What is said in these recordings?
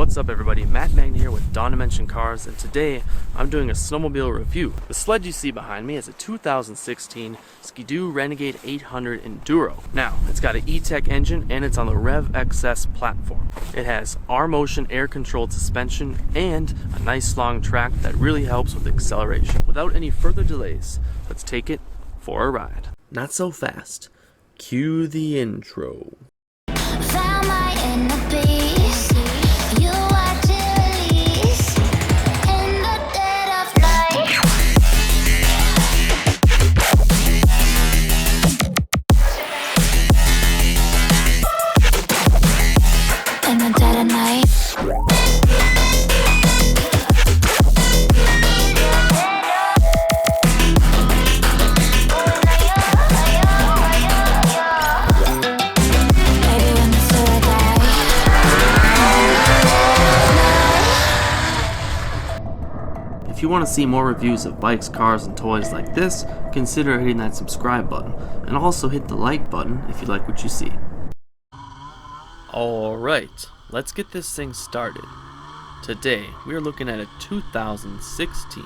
What's up everybody, Matt Magna here with Dawn Dimension Cars, and today I'm doing a snowmobile review. The sled you see behind me is a 2016 Ski-Doo Renegade 800 Enduro. Now, it's got an E-TEC engine and it's on the REV-XS platform. It has R-Motion air-controlled suspension and a nice long track that really helps with acceleration. Without any further delays, let's take it for a ride. Not so fast. Cue the intro. Found my inner peace. You are to release in the dead of night. In the dead of night. If you want to see more reviews of bikes, cars, and toys like this, consider hitting that subscribe button, and also hit the like button if you like what you see. Alright, let's get this thing started. Today, we are looking at a 2016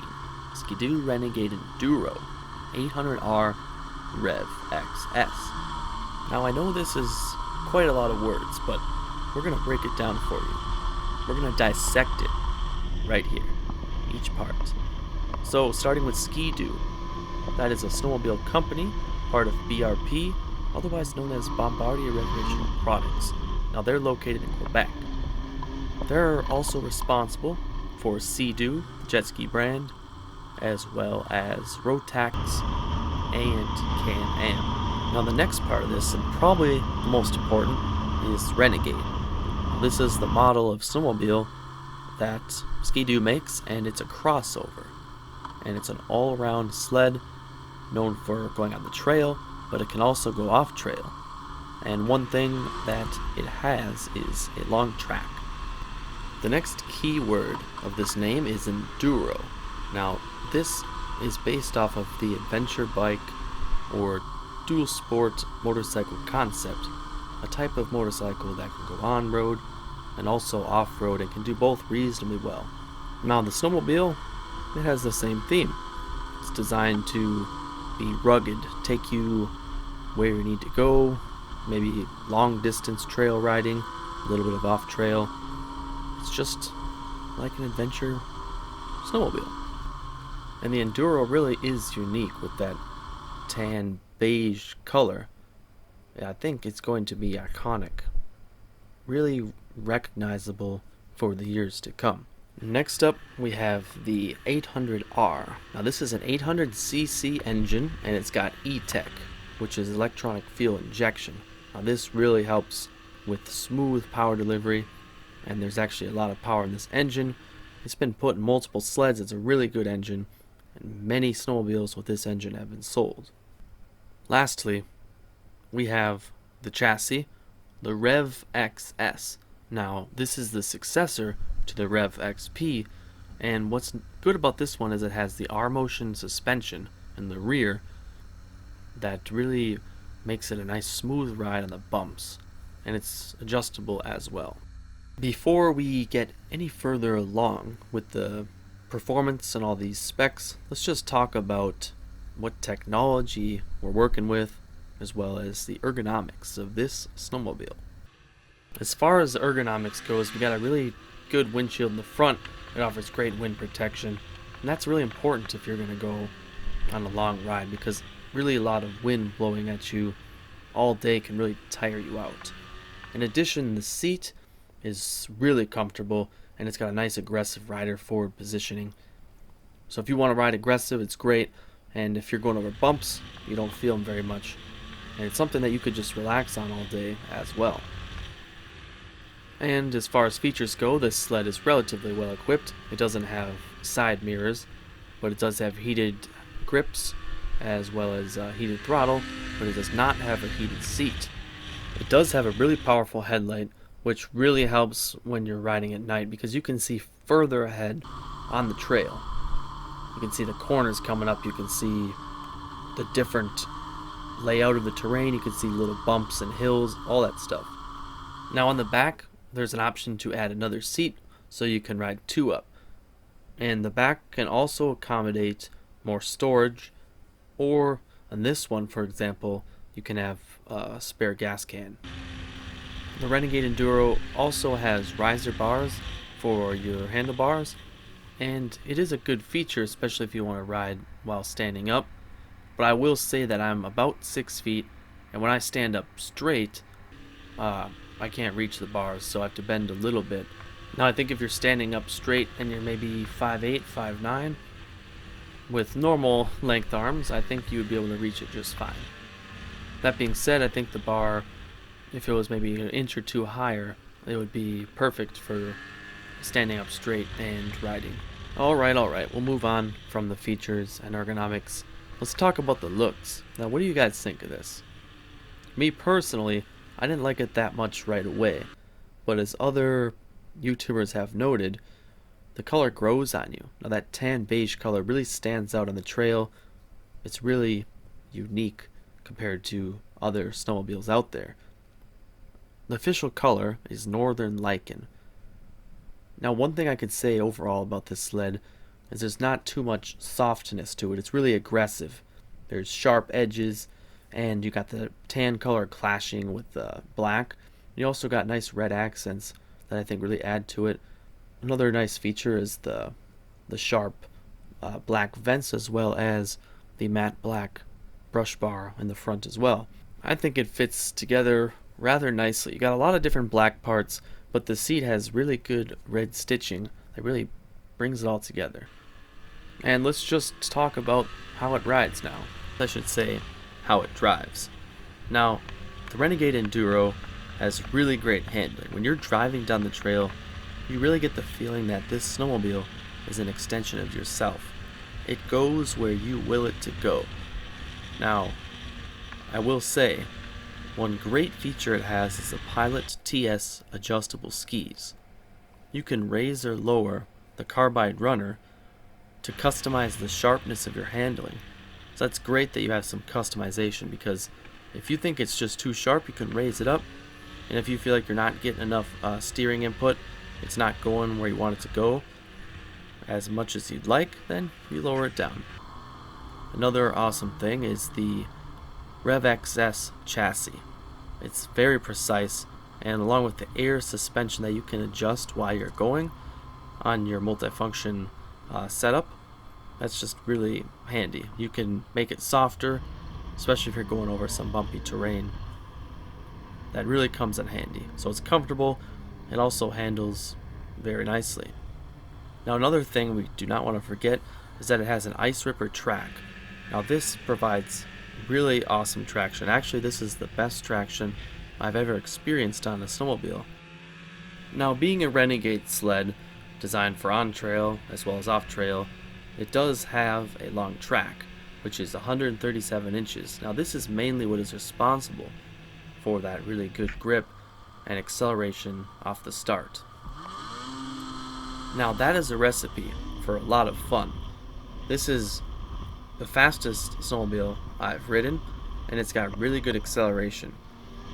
Ski-Doo Renegade Enduro 800r REV-XS. Now I know this is quite a lot of words, but we're going to break it down for you. We're going to dissect it right here. Each part. So starting with Ski-Doo, that is a snowmobile company, part of BRP, otherwise known as Bombardier Recreational Products. Now they're located in Quebec. They're also responsible for Sea-Doo, the jet ski brand, as well as Rotax and Can-Am. Now the next part of this, and probably the most important, is Renegade. This is the model of snowmobile that Ski-Doo makes, and it's a crossover, and it's an all-around sled known for going on the trail, but it can also go off trail. And one thing that it has is a long track. The next key word of this name is Enduro. Now this is based off of the adventure bike or dual sport motorcycle concept, a type of motorcycle that can go on-road and also off-road and can do both reasonably well. Now the snowmobile, it has the same theme. It's designed to be rugged, take you where you need to go, maybe long distance trail riding, a little bit of off-trail. It's just like an adventure snowmobile. And the Enduro really is unique with that tan beige color. I think it's going to be iconic. Really recognizable for the years to come. Next up we have the 800R. Now this is an 800cc engine and it's got E-TEC, which is electronic fuel injection. Now this really helps with smooth power delivery, and there's actually a lot of power in this engine. It's been put in multiple sleds. It's a really good engine, and many snowmobiles with this engine have been sold. Lastly, we have the chassis, the REV-XS. Now, this is the successor to the REV-XP, and what's good about this one is it has the R-Motion suspension in the rear that really makes it a nice smooth ride on the bumps, and it's adjustable as well. Before we get any further along with the performance and all these specs, let's just talk about what technology we're working with, as well as the ergonomics of this snowmobile. As far as the ergonomics goes, we got a really good windshield in the front. It offers great wind protection, and that's really important if you're going to go on a long ride, because really a lot of wind blowing at you all day can really tire you out. In addition, the seat is really comfortable, and it's got a nice aggressive rider forward positioning. So if you want to ride aggressive, it's great, and if you're going over bumps, you don't feel them very much. And it's something that you could just relax on all day as well. And as far as features go, this sled is relatively well equipped. It doesn't have side mirrors, but it does have heated grips as well as heated throttle, but it does not have a heated seat. It does have a really powerful headlight, which really helps when you're riding at night because you can see further ahead on the trail. You can see the corners coming up, you can see the different layout of the terrain, you can see little bumps and hills, all that stuff. Now on the back, there's an option to add another seat, so you can ride 2 up. And the back can also accommodate more storage, or on this one, for example, you can have a spare gas can. The Renegade Enduro also has riser bars for your handlebars, and it is a good feature, especially if you want to ride while standing up. But I will say that I'm about 6 feet, and when I stand up straight, I can't reach the bars, so I have to bend a little bit. Now I think if you're standing up straight and you're maybe 5'8", 5'9", with normal length arms, I think you would be able to reach it just fine. That being said, I think the bar, if it was maybe an inch or two higher, it would be perfect for standing up straight and riding. Alright, we'll move on from the features and ergonomics. Let's talk about the looks. Now, what do you guys think of this? Me personally, I didn't like it that much right away, but as other YouTubers have noted, the color grows on you. Now that tan beige color really stands out on the trail. It's really unique compared to other snowmobiles out there. The official color is Northern Lichen. Now one thing I could say overall about this sled is there's not too much softness to it. It's really aggressive. There's sharp edges, and you got the tan color clashing with the black. You also got nice red accents that I think really add to it. Another nice feature is the sharp black vents, as well as the matte black brush bar in the front as well. I think it fits together rather nicely. You got a lot of different black parts, but the seat has really good red stitching that really brings it all together. And let's just talk about how it rides now. I should say how it drives. Now, the Renegade Enduro has really great handling. When you're driving down the trail, you really get the feeling that this snowmobile is an extension of yourself. It goes where you will it to go. Now, I will say, one great feature it has is the Pilot TS adjustable skis. You can raise or lower the carbide runner to customize the sharpness of your handling. So that's great that you have some customization, because if you think it's just too sharp, you can raise it up. And if you feel like you're not getting enough steering input, it's not going where you want it to go as much as you'd like, then you lower it down. Another awesome thing is the REV-XS chassis. It's very precise, and along with the air suspension that you can adjust while you're going on your multifunction setup, that's just really handy. You can make it softer, especially if you're going over some bumpy terrain. That really comes in handy. So it's comfortable. It also handles very nicely. Now another thing we do not want to forget is that it has an ice ripper track. Now this provides really awesome traction. Actually, this is the best traction I've ever experienced on a snowmobile. Now, being a Renegade sled designed for on-trail as well as off-trail, it does have a long track, which is 137 inches. Now this is mainly what is responsible for that really good grip and acceleration off the start. Now that is a recipe for a lot of fun. This is the fastest snowmobile I've ridden, and it's got really good acceleration.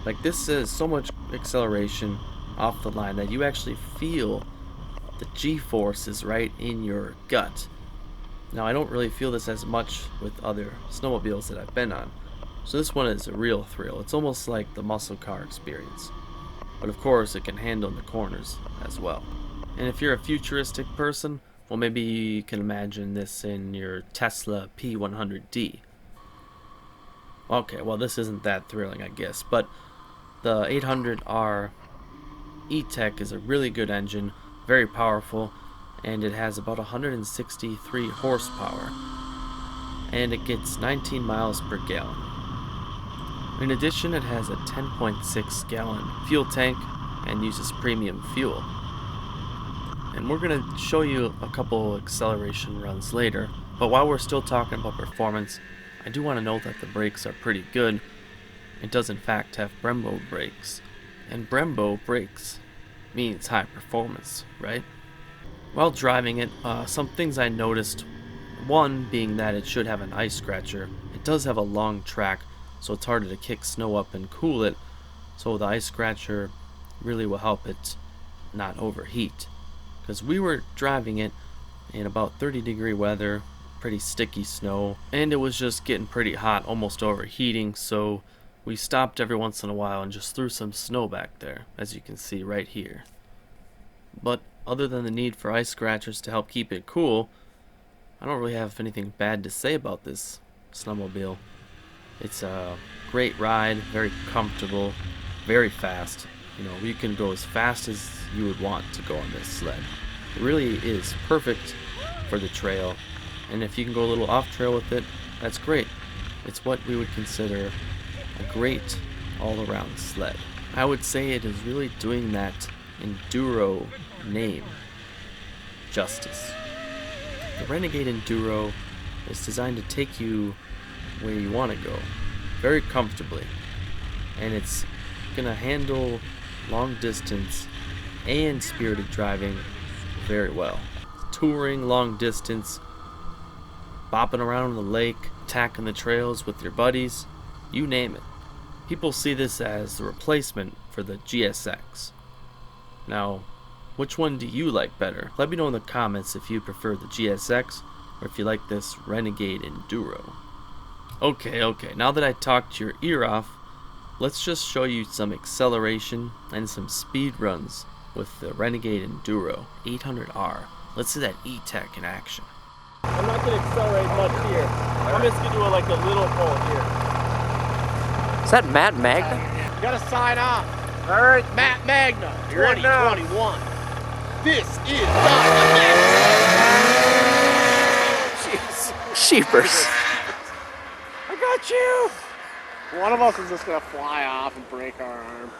Like, this is so much acceleration off the line that you actually feel the G-force is right in your gut. Now I don't really feel this as much with other snowmobiles that I've been on, so this one is a real thrill. It's almost like the muscle car experience, but of course it can handle the corners as well. And if you're a futuristic person, well, maybe you can imagine this in your Tesla P100D. Okay, well, this isn't that thrilling, I guess, but the 800R E-TEC is a really good engine, very powerful, and it has about 163 horsepower, and it gets 19 miles per gallon. In addition, it has a 10.6 gallon fuel tank and uses premium fuel. And we're going to show you a couple acceleration runs later, but while we're still talking about performance, I do want to note that the brakes are pretty good. It does in fact have Brembo brakes, and Brembo brakes means high performance, right? While driving it, some things I noticed, one being that it should have an ice scratcher. It does have a long track, so it's harder to kick snow up and cool it, so the ice scratcher really will help it not overheat. because we were driving it in about 30-degree weather, pretty sticky snow, and it was just getting pretty hot, almost overheating, so we stopped every once in a while and just threw some snow back there, as you can see right here. But other than the need for ice scratchers to help keep it cool, I don't really have anything bad to say about this snowmobile. It's a great ride, very comfortable, very fast. You know, you can go as fast as you would want to go on this sled. It really is perfect for the trail, and if you can go a little off trail with it, that's great. It's what we would consider a great all-around sled. I would say it is really doing that Enduro name justice. The Renegade Enduro is designed to take you where you want to go very comfortably, and it's gonna handle long distance and spirited driving very well. Touring long distance, bopping around on the lake, attacking the trails with your buddies, you name it. People see this as the replacement for the GSX. Now, which one do you like better? Let me know in the comments if you prefer the GSX or if you like this Renegade Enduro. Okay, now that I talked your ear off, let's just show you some acceleration and some speed runs with the Renegade Enduro 800r. Let's see that E-TEC in action. I'm not going to accelerate much here. I'm just going to do like a little pull here. Is that Matt Magna? You got to sign off. All right. Matt Magna, 2021. This is not Sheepers. I got you. One of us is just going to fly off and break our arm.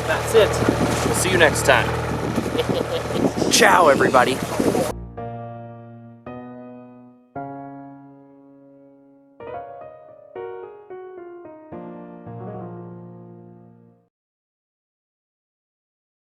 That's it. We'll see you next time. Ciao, everybody.